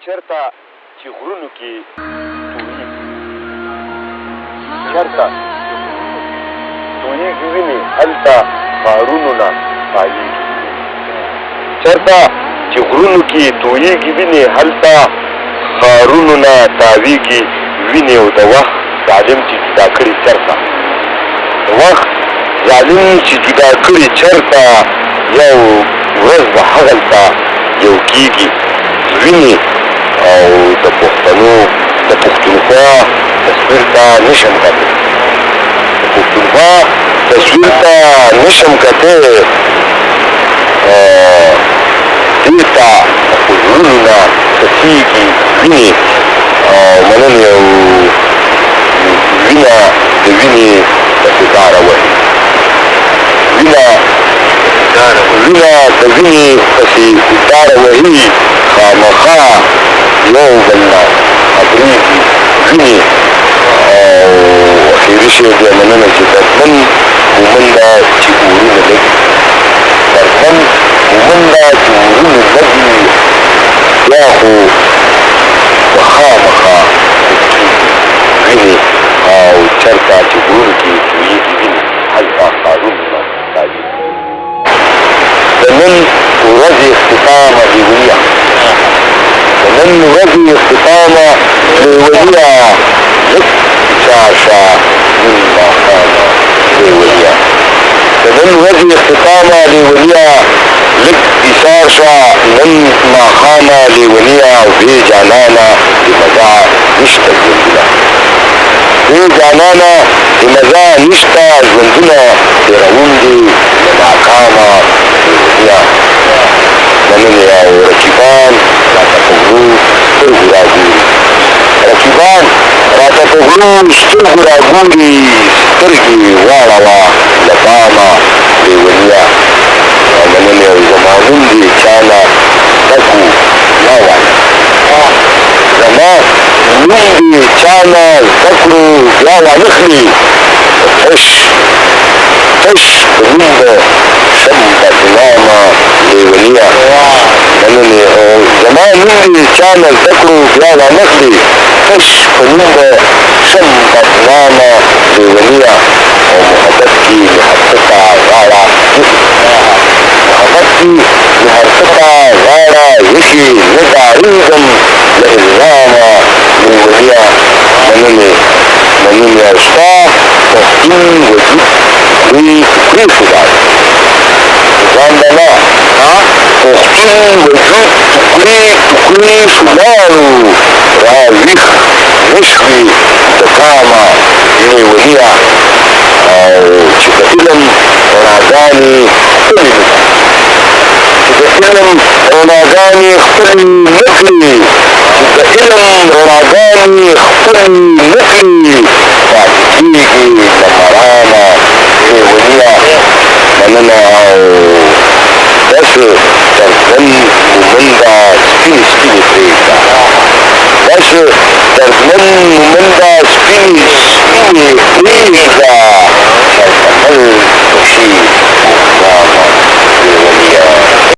چرته چې غرونو کې چرته تویېږي وینې هلته ښارونو نه تاویږي چرته چې غرونو کې تویېږي وینې هلته ښارونو نه تاویږي وینې او د وخت ظالم چې جدا کړي چرته د وخت ظالم چې جدا کړي چرته یو ورځ به هغلته یو کېږي وینې او د پښتنو د پښتونخوا تصویر ته نشم کتلی د پښتونخوا تصویر ته نشم کتلی دې ته خو زړونو نه څڅېږي وینې او مننې او وینه د وینې پسې داره وهي وینه د وینې پسې داره وهي خامخا یو بل نه خبرېږي وینې او اخري شی بیا مننه چې دردمن مومن ده چې اورونه لږ دردمن مومن ده چې اورونه لږ وي بیا خو به خامخا وینې او چرته چې غرونو کې تویېږي وینې هلته ښارونو نه تاویږي د نن ورځې اختتامه لیونیه د نن ورځې اختتامه لیونیه لږ فشار شه نن ماښامه لیونیه د نن ورځې اختتامه لیونیه لږ فشار شه نن ماښامه لیونیه او بې جانانه د مزه نشته ژوندونه بې جانانه د مزه نشته ژوندونه تېروم دې له ناکامه لیونیه مننې او رقیبان راته په غرو سترګو راګوري رقیبان راته په غرو سترګو راګوري سترګې واړوه له پامه لیونیه او مننې او زما نوم دې چا نه ډک و ما وایه زما نوم دې چا نه زده کړو بیا وانخلي تش په نوم به شم بدنامه لیونیه مننې او زما نوم دې چا نه زده کړو بیا وانخلي تش په نوم به شم بدنامه لیونیه او محبت کې مې هر څه ته غاړه محبت کې مې هر څه ته غاړه ایښې نه ډارېږم له الزامه لیونیه مننې او ستا پښتون وجود پرېښوده ځان به نه پښتون وجود ټوکرې شولاړو راویښ نه شوې د کامه لیونیه او چې د علم رڼاګانې خپلې نه چې د علم رڼاګانې خپلې نه کړي چې د علم رڼاګانې خپلې نه کړي پاتې کېږي له مرامه لیونیه مننه او داسې دردمن مومن ده سپینې پرېږده داسې دردمن مومن ده سپینې پرېږده چرته مل بشي ماښامه